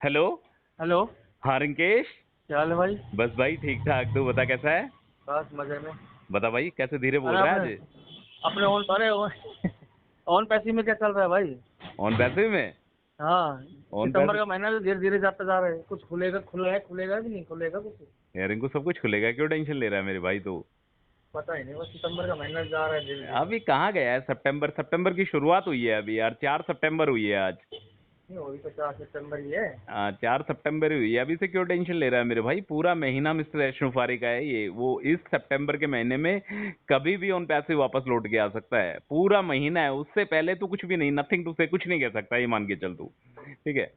Hello. Hello. हाँ रिंकेश। क्या हाल है भाई? बस भाई ठीक ठाक, तू बता कैसा है। बस मजे में। बता भाई कैसे धीरे बोल अरे रहा है अपने आज। अपने ओन अरे ओन पैसे में क्या चल रहा है भाई? ऑन पैसे में। हाँ। ऑन सितंबर पैसे। का महीना तो धीरे धीरे जाता जा रहा है। कुछ खुलेगा, खुला है, खुलेगा कि नहीं खुलेगा कुछ? यार इनको सब कुछ खुलेगा, क्यों टेंशन ले रहा है मेरे भाई तू। पता ही नहीं, बस सितंबर का महीना जा रहा है धीरे धीरे। अभी कहाँ गया है सितंबर। सितंबर की शुरुआत हुई है अभी यार, 4 सितंबर हुई है आज। नहीं, वही तो 4 सितंबर ही है। 4 सितंबर ही हुई है, अभी से क्यों टेंशन ले रहा है मेरे भाई। पूरा महीना मिस्टर एशनुफारी का है ये, वो इस सितंबर के महीने में कभी भी उन पैसे वापस लौट के आ सकता है। पूरा महीना है, उससे पहले तो कुछ भी नहीं, नथिंग टू से, कुछ नहीं कह सकता, ये मान के चल तू। ठीक है।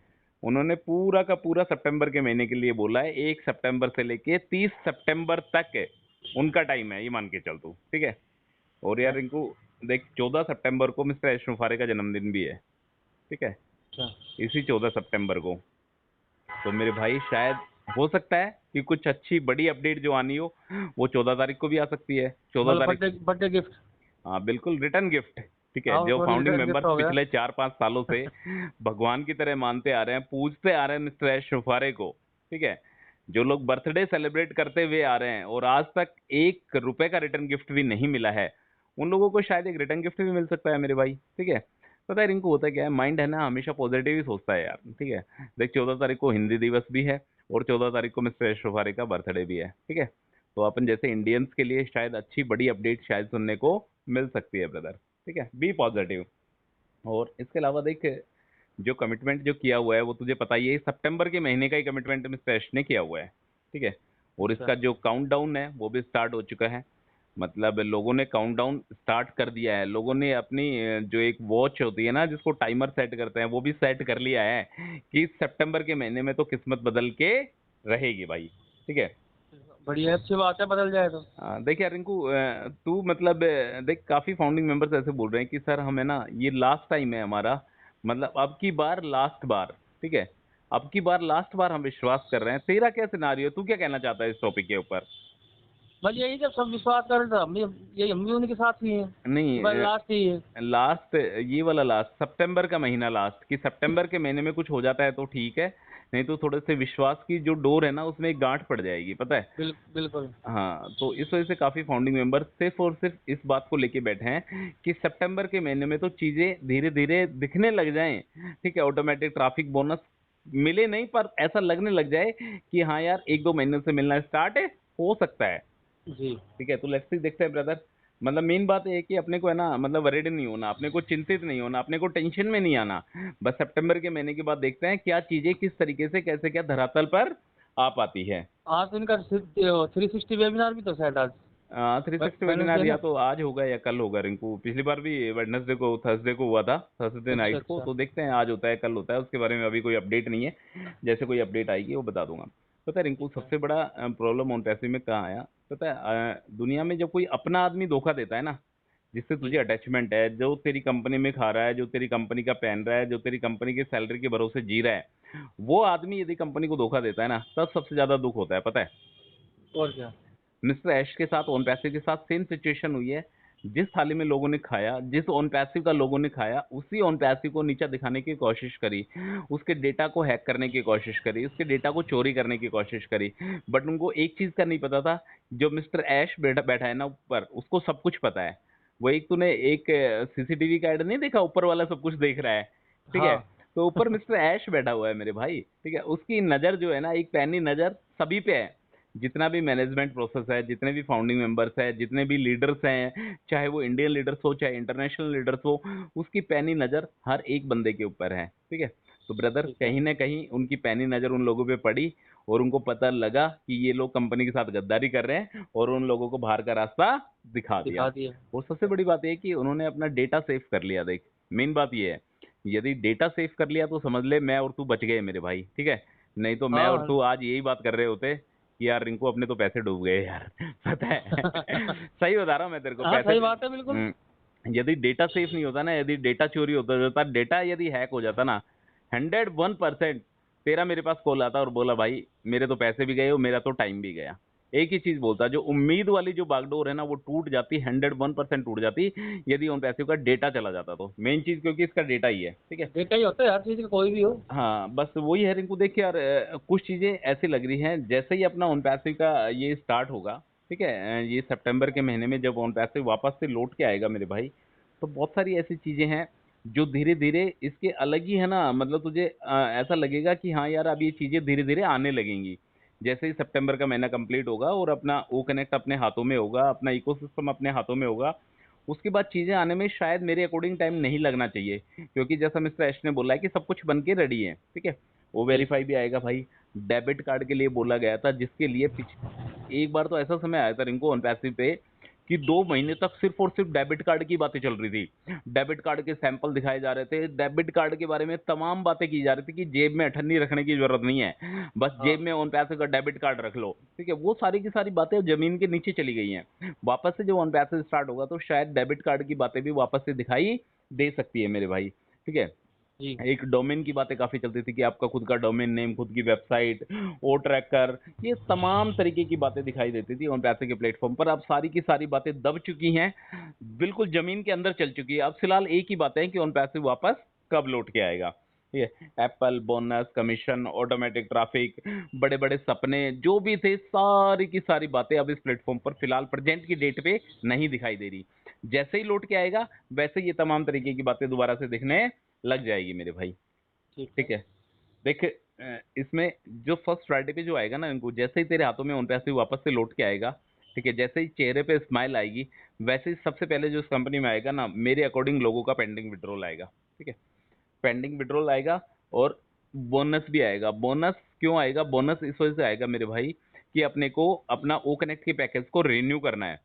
उन्होंने पूरा का पूरा सितंबर के महीने के लिए बोला है, 1 सितंबर से लेके 30 सितंबर तक उनका टाइम है, ये मान के चल तू। ठीक है। और अच्छा। यार इनको देख, 14 सितंबर को मिस्टर एशनुफारे का जन्मदिन भी है। ठीक है। अच्छा। इसी 14 सितंबर को। तो मेरे भाई शायद हो सकता है कि कुछ अच्छी बड़ी अपडेट जो आनी हो वो 14 तारीख को भी आ सकती है, 14 तारीख। Birthday birthday gift. हाँ बिल्कुल, रिटर्न गिफ्ट। ठीक है। हाँ, जो sorry, founding return gift members हो गया। पिछले 4-5 सालों से भगवान की तरह मानते आ रहे हैं, पूजते आ रहे हैं मिस्टर एश शुफारे को। ठीक है। जो लोग बर्थडे सेलिब्रेट करते हुए आ रहे हैं और आज तक 1 रुपए का रिटर्न गिफ्ट भी नहीं मिला है, उन लोगों को शायद एक रिटर्न गिफ्ट भी मिल सकता है मेरे भाई। ठीक है। पता है इनको होता क्या है, माइंड है ना हमेशा पॉजिटिव ही सोचता है यार। ठीक है। देख, 14 तारीख को हिंदी दिवस भी है और 14 तारीख को मिस्टर एश शुफारे का बर्थडे भी है। ठीक है। तो अपन जैसे इंडियंस के लिए शायद अच्छी बड़ी अपडेट शायद सुनने को मिल सकती है ब्रदर। ठीक है, बी पॉजिटिव। और इसके अलावा देख, जो कमिटमेंट जो किया हुआ है वो तुझे पता ही है, सितंबर के महीने का ही कमिटमेंट मिस्टर ऐश ने किया हुआ है। ठीक है। और अच्छा। इसका जो काउंटडाउन है वो भी स्टार्ट हो चुका है। मतलब लोगों ने काउंटडाउन स्टार्ट कर दिया है, लोगों ने अपनी जो एक वॉच होती है ना जिसको टाइमर सेट करते हैं, वो भी सेट कर लिया है कि सितंबर के महीने में तो किस्मत बदल के रहेगी भाई। ठीक है। बढ़िया, अच्छी बात है, बदल जाए तो। देख यार रिंकू, तू मतलब देख, काफी फाउंडिंग मेंबर्स ऐसे बोल रहे हैं कि सर हमें ना ये लास्ट टाइम है हमारा, मतलब अब की बार लास्ट बार। ठीक है। अब की बार लास्ट बार हम विश्वास कर रहे हैं। तेरा क्या सिनारियो, तू क्या कहना चाहता है इस टॉपिक के ऊपर। बस यही, जब सब विश्वास कर रहे थे हम भी उनके साथ ही हैं कि भाई नहीं, लास्ट ही है। लास्ट, ये वाला लास्ट सितंबर का महीना लास्ट, कि सितंबर के महीने में कुछ हो जाता है तो ठीक है, नहीं तो थोड़े से विश्वास की जो डोर है ना उसमें एक गांठ पड़ जाएगी, पता है। बिल्कुल। हाँ, तो इस वजह से काफी फाउंडिंग मेंबर सिर्फ और सिर्फ इस बात को लेके बैठे हैं कि सितंबर के महीने में तो चीजें धीरे धीरे दिखने लग जाएं। ठीक है, ऑटोमेटिक ट्रैफिक बोनस मिले नहीं, पर ऐसा लगने लग जाए कि हाँ यार 1-2 महीने से मिलना स्टार्ट है, हो सकता है। जी। ठीक है, तो लेट्स सी, देखते हैं ब्रदर। मतलब मेन बात ये है कि अपने को है ना, मतलब वरीड नहीं होना, अपने को चिंतित नहीं होना, अपने को टेंशन में नहीं आना। बस सितंबर के महीने के बाद देखते हैं क्या चीजें किस तरीके से कैसे क्या धरातल पर आ पाती है। आज तो इनका 360 वेबिनार भी तो शायद आज 360 वेबिनार वेडनेसडे या ना। तो आज होगा या कल होगा रिंकू। पिछली बार भी वेडनेसडे को, थर्सडे को हुआ था, थर्सडे अच्छा, नाइट को। अच्छा। तो देखते हैं आज होता है कल होता है, उसके बारे में अभी कोई अपडेट नहीं है। जैसे कोई अपडेट आएगी वो बता दूंगा। पता है रिंकू, ठीक है। सबसे बड़ा प्रॉब्लम ऑन पैसे में कहाँ आया पता है। दुनिया में जब कोई अपना आदमी धोखा देता है ना, जिससे जी। तुझे अटैचमेंट है, जो तेरी कंपनी में खा रहा है, जो तेरी कंपनी का पहन रहा है, जो तेरी कंपनी के सैलरी के भरोसे जी रहा है, वो आदमी यदि कंपनी को धोखा देता है ना, तब सबसे ज्यादा दुख होता है, पता है। और क्या? मिस्टर ऐश के साथ, ओन पैसिव के साथ सेम सिचुएशन हुई है। जिस थाली में लोगों ने खाया, जिस ओन पैसिव का लोगों ने खाया, उसी ओन पैसिव को नीचा दिखाने की कोशिश करी, उसके डेटा को हैक करने की कोशिश करी, उसके डेटा को चोरी करने की कोशिश करी। बट उनको एक चीज का नहीं पता था, जो मिस्टर ऐश बैठा बैठा है ना ऊपर, उसको सब कुछ पता है। वो एक, तूने एक सीसीटीवी का ऐड नहीं देखा, ऊपर वाला सब कुछ देख रहा है। ठीक है। हाँ। तो ऊपर मिस्टर ऐश बैठा हुआ है मेरे भाई। ठीक है, उसकी नजर जो है ना, एक पैनी नजर सभी पे है। जितना भी मैनेजमेंट प्रोसेस है, जितने भी फाउंडिंग मेंबर्स है, जितने भी लीडर्स हैं, चाहे वो इंडियन लीडर्स हो चाहे इंटरनेशनल लीडर्स हो, उसकी पैनी नज़र हर एक बंदे के ऊपर है। ठीक है। तो ब्रदर, ठीक है। कहीं ना कहीं उनकी पैनी नज़र उन लोगों पे पड़ी और उनको पता लगा कि ये लोग कंपनी के साथ गद्दारी कर रहे हैं, और उन लोगों को बाहर का रास्ता दिखा दिया। दिखा दिया। और सबसे बड़ी बात यह है कि उन्होंने अपना डेटा सेव कर लिया। देख, मेन बात यह है, यदि डेटा सेव कर लिया तो समझ ले मैं और तू बच गए मेरे भाई। ठीक है। नहीं तो मैं और हाँ। तू आज यही बात कर रहे होते कि यार रिंकू अपने तो पैसे डूब गए यार। पता है। सही बता रहा हूँ मैं तेरे को, हाँ, पैसे। सही बात है, बिल्कुल। यदि डेटा सेफ नहीं होता ना, यदि डेटा चोरी होता जाता, डेटा यदि हैक हो जाता ना, 101% तेरा मेरे पास कॉल आता और बोला भाई मेरे तो पैसे भी गए और मेरा तो टाइम भी गया। एक ही चीज बोलता, जो उम्मीद वाली जो बागडोर है ना वो टूट जाती, 101% टूट जाती यदि उन पैसे का डेटा चला जाता तो। मेन चीज क्योंकि इसका डेटा ही है, ठीक है। डेटा ही होता है हर चीज का, कोई भी हो। हाँ बस वही है रिंकू, देख यार कुछ चीजें ऐसी लग रही हैं जैसे ही अपना ओन पैसिव का ये स्टार्ट होगा, ठीक है, ये सितंबर के महीने में जब ओन पैसिव वापस से लौट के आएगा मेरे भाई, तो बहुत सारी ऐसी चीजें हैं जो धीरे धीरे इसके अलग ही है ना, मतलब तुझे ऐसा लगेगा कि हाँ यार अब ये चीजें धीरे धीरे आने लगेंगी। जैसे ही सितंबर का महीना कंप्लीट होगा और अपना ओ कनेक्ट अपने हाथों में होगा, अपना इकोसिस्टम अपने हाथों में होगा, उसके बाद चीजें आने में शायद मेरे अकॉर्डिंग टाइम नहीं लगना चाहिए, क्योंकि जैसा मिस्टर एश ने बोला है कि सब कुछ बन के रेडी है, ठीक है। वो जी। वेरीफाई भी आएगा भाई। डेबिट कार्ड के लिए बोला गया था, जिसके लिए एक बार तो ऐसा समय आया था रिंको ऑन पैसिव पे कि 2 महीने तक सिर्फ और सिर्फ डेबिट कार्ड की बातें चल रही थी। डेबिट कार्ड के सैंपल दिखाए जा रहे थे, डेबिट कार्ड के बारे में तमाम बातें की जा रही थी कि जेब में अठन्नी रखने की जरूरत नहीं है, बस हाँ। जेब में ऑन पैसिव का डेबिट कार्ड रख लो, ठीक है। वो सारी की सारी बातें जमीन के नीचे चली गई हैं। वापस से जब ऑन पैसिव स्टार्ट होगा तो शायद डेबिट कार्ड की बातें भी वापस से दिखाई दे सकती है मेरे भाई, ठीक है। जी। एक डोमेन की बातें काफी चलती थी कि आपका खुद का डोमेन नेम, खुद की वेबसाइट, ओ ट्रैकर, ये तमाम तरीके की बातें दिखाई देती थी ऑन पैसे के प्लेटफॉर्म पर। अब सारी की सारी बातें दब चुकी हैं, बिल्कुल जमीन के अंदर चल चुकी है। अब फिलहाल एक ही बात है कि ऑन पैसे वापस कब लौट के आएगा, ठीक है। Apple, bonus, commission, automatic traffic, बड़े बड़े सपने जो भी थे, सारी की सारी बातें अब इस प्लेटफॉर्म पर फिलहाल प्रेजेंट की डेट पे नहीं दिखाई दे रही। जैसे ही लौट के आएगा वैसे ये तमाम तरीके की बातें दोबारा से दिखने लग जाएगी मेरे भाई, ठीक है। ठीक है। देख इसमें जो फर्स्ट फ्राइडे पे जो आएगा ना इनको, जैसे ही तेरे हाथों में उन पैसे वापस से लौट के आएगा, ठीक है, जैसे ही चेहरे पे स्माइल आएगी, वैसे ही सबसे पहले जो इस कंपनी में आएगा ना, मेरे अकॉर्डिंग लोगों का पेंडिंग विड्रॉल आएगा, ठीक है। पेंडिंग विड्रॉल आएगा और बोनस भी आएगा। बोनस क्यों आएगा? बोनस इस वजह से आएगा मेरे भाई कि अपने को अपना ओ कनेक्ट के पैकेज को रिन्यू करना है,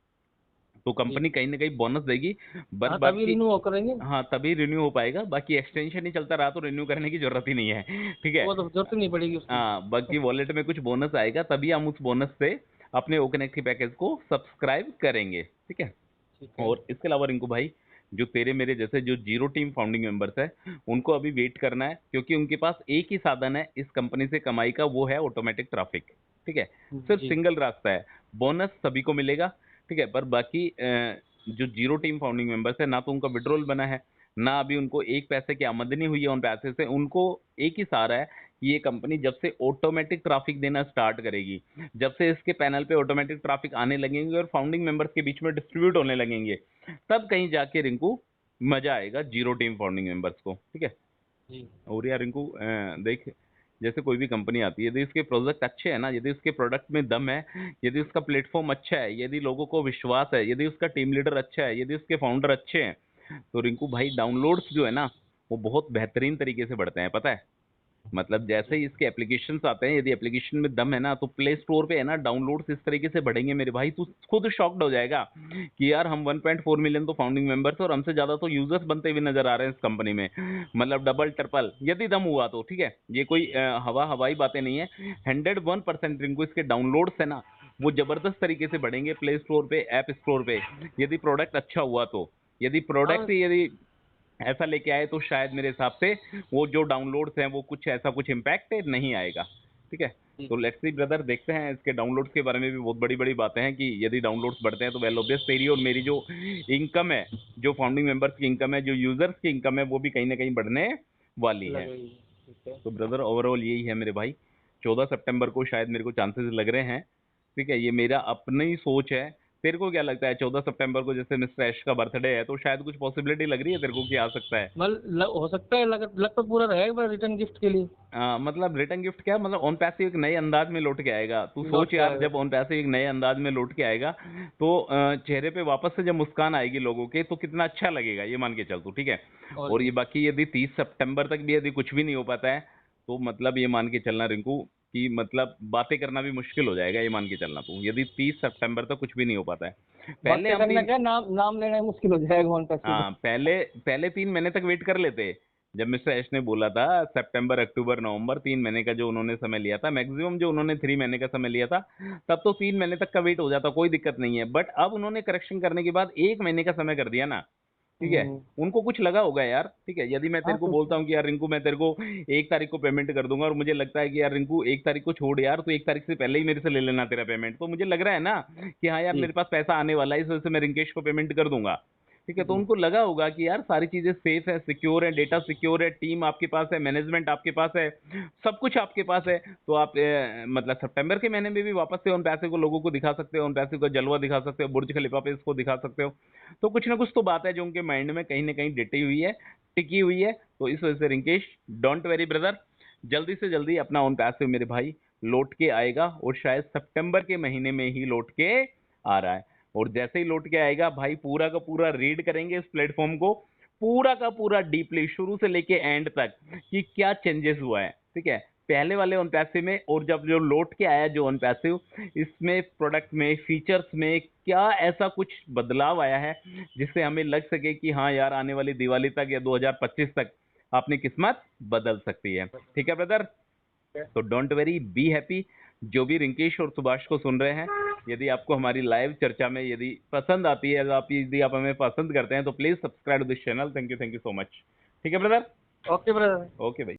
तो जी। कंपनी कहीं ना कहीं बोनस देगी। बस हाँ, तभी बाकी रिन्यू करेंगे। हाँ तभी रिन्यू हो पाएगा, बाकी एक्सटेंशन ही चलता रहा तो रिन्यू करने की जरूरत ही नहीं है, ठीक है। वो तो जरूरत ही नहीं पड़ेगी उसकी। हाँ बाकी वॉलेट में कुछ बोनस आएगा, तभी हम उस बोनस से अपने ओ कनेक्ट के पैकेज को सब्सक्राइब करेंगे, ठीक है। ठीक है। और इसके अलावा रिंकू भाई, जो तेरे मेरे जैसे जो जीरो टीम फाउंडिंग मेंबर्स है, उनको अभी वेट करना है, क्योंकि उनके पास एक ही साधन है इस कंपनी से कमाई का, वो है ऑटोमेटिक ट्रैफिक, ठीक है। सिर्फ जी। सिंगल रास्ता है, बोनस सभी को मिलेगा, ठीक है। पर बाकी जो जीरो टीम फाउंडिंग मेंबर्स है ना, तो उनका विड्रॉल बना है, ना अभी उनको एक पैसे की आमदनी हुई है उन पैसे से। उनको एक ही सहारा है कि ये कंपनी जब से ऑटोमेटिक ट्रैफिक देना स्टार्ट करेगी, जब से इसके पैनल पे ऑटोमेटिक ट्रैफिक आने लगेंगे और फाउंडिंग मेंबर्स के बीच में डिस्ट्रीब्यूट होने लगेंगे, तब कहीं जाके रिंकू मजा आएगा जीरो टीम फाउंडिंग मेंबर्स को, ठीक है। जी। और यार रिंकू देख, जैसे कोई भी कंपनी आती है, यदि इसके प्रोडक्ट अच्छे हैं ना, यदि उसके प्रोडक्ट में दम है, यदि उसका प्लेटफॉर्म अच्छा है, यदि लोगों को विश्वास है, यदि उसका टीम लीडर अच्छा है, यदि उसके फाउंडर अच्छे हैं, तो रिंकू भाई डाउनलोड्स जो है ना वो बहुत बेहतरीन तरीके से बढ़ते हैं, पता है। मतलब जैसे ही इसके एप्लीकेशंस आते हैं, यदि एप्लीकेशन में दम है ना, तो प्ले स्टोर पे है ना डाउनलोड्स इस तरीके से बढ़ेंगे मेरे भाई, तू खुद शॉक्ड हो जाएगा कि यार हम 1.4 मिलियन तो फाउंडिंग मेंबर्स और हमसे ज्यादा तो यूजर्स बनते हुए नजर आ रहे हैं इस कंपनी में, मतलब डबल ट्रिपल यदि दम हुआ तो, ठीक है। ये कोई हवाई बातें नहीं है। 101% रिंकू इसके डाउनलोड्स है ना वो जबरदस्त तरीके से बढ़ेंगे प्ले स्टोर पे, ऐप स्टोर पे, यदि प्रोडक्ट अच्छा हुआ तो। यदि प्रोडक्ट हाँ। यदि ऐसा लेके आए तो शायद मेरे हिसाब से वो जो डाउनलोड्स हैं वो कुछ ऐसा कुछ इम्पैक्ट नहीं आएगा, ठीक है। जी। तो लेट्स सी ब्रदर, देखते हैं इसके डाउनलोड्स के बारे में भी बहुत बड़ी बड़ी बातें हैं कि यदि डाउनलोड्स बढ़ते हैं तो वेल ऑब्वियस तेरी और मेरी जो इनकम है, जो फाउंडिंग मेंबर्स की इनकम है, जो यूजर्स की इनकम है, वो भी कहीं ना कहीं बढ़ने वाली है। लगेगी। ठीक है। तो ब्रदर ओवरऑल यही है मेरे भाई। 14 सितंबर को शायद मेरे को चांसेस लग रहे हैं, ठीक है। ये मेरा अपनी सोच है। तेरे को क्या लगता है 14 सितंबर को, जैसे मिस्टर ऐश का बर्थडे है, तो शायद कुछ पॉसिबिलिटी लग रही है तेरे को कि आ सकता है? हो सकता है, लग तो पूरा रहेगा रिटर्न गिफ्ट के लिए। मतलब रिटर्न गिफ्ट क्या, मतलब ऑन पैसे एक नए अंदाज में लौट के आएगा। तू लौट सोच के यार, आएगा। जब ऑन पैसे एक नए अंदाज में लौट के आएगा तो चेहरे पे वापस से जब मुस्कान आएगी लोगों के, तो कितना अच्छा लगेगा, ये मान के चल तू, ठीक है। और और ये क्या। बाकी यदि 30 सितंबर तक भी यदि कुछ भी नहीं हो पाता है, तो मतलब ये मान के चलना रिंकू कि मतलब बातें करना भी मुश्किल हो जाएगा, ये मान के चलना तू, यदि 30 सितंबर तक कुछ भी नहीं हो पाता है। पहले बातें हम करना तीन क्या, नाम नाम लेना ही मुश्किल हो जाएगा वन पैसे का। हाँ पहले पहले 3 महीने तक वेट कर लेते। जब मिस्टर एश ने बोला था सितंबर, अक्टूबर, नवंबर, 3 महीने का जो उन्होंने समय लिया था, मैक्सिमम जो उन्होंने 3 महीने का समय लिया था, तब तो 3 महीने तक का वेट हो जाता, कोई दिक्कत नहीं है। बट अब उन्होंने करेक्शन करने के बाद 1 महीने का समय कर दिया ना, ठीक है, उनको कुछ लगा होगा यार, ठीक है। यदि मैं तेरे हाँ को तो बोलता हूँ कि यार रिंकू मैं तेरे को 1 तारीख को पेमेंट कर दूंगा, और मुझे लगता है कि यार रिंकू 1 तारीख को छोड़ यार, तो 1 तारीख से पहले ही मेरे से ले लेना तेरा पेमेंट, तो मुझे लग रहा है ना कि हाँ यार जी मेरे पास पैसा आने वाला है, इस वजह से मैं रिंकेश को पेमेंट कर दूंगा, ठीक है। तो जी उनको लगा होगा कि यार सारी चीजें सेफ है, सिक्योर है, डेटा सिक्योर है, टीम आपके पास है, मैनेजमेंट आपके पास है, सब कुछ आपके पास है, तो आप मतलब सितंबर के महीने में भी वापस से उन पैसे को लोगों को दिखा सकते हो, उन पैसे को जलवा दिखा सकते हो, बुर्ज खलीफा पे इसको दिखा सकते हो। तो कुछ ना कुछ तो बात है जो उनके माइंड में कहीं ना कहीं डिटी हुई है, टिकी हुई है। तो इस वजह से रिंकेश, डोंट वेरी ब्रदर, जल्दी से जल्दी अपना उन पैसे मेरे भाई लौट के आएगा, और शायद सितंबर के महीने में ही लौट के आ रहा है। और जैसे ही लौट के आएगा भाई, पूरा का पूरा रीड करेंगे इस प्लेटफॉर्म को, पूरा का पूरा डीपली शुरू से लेके एंड तक कि क्या चेंजेस हुआ है, ठीक है, पहले वाले उन पैसे में, और जब जो लौट के आया जो उन पैसे, इसमें प्रोडक्ट में, फीचर्स में क्या ऐसा कुछ बदलाव आया है जिससे हमें लग सके कि हाँ यार आने वाली दिवाली तक या 2025 तक अपनी किस्मत बदल सकती है। ठीक है ब्रदर, तो डोंट वेरी, बी हैप्पी। जो भी रिंकेश और सुभाष को सुन रहे हैं, यदि आपको हमारी लाइव चर्चा में यदि पसंद आती है, यदि आप हमें पसंद करते हैं, तो please subscribe this channel. Thank you so much. ठीक है ब्रदर, ओके ब्रदर। ओके भाई।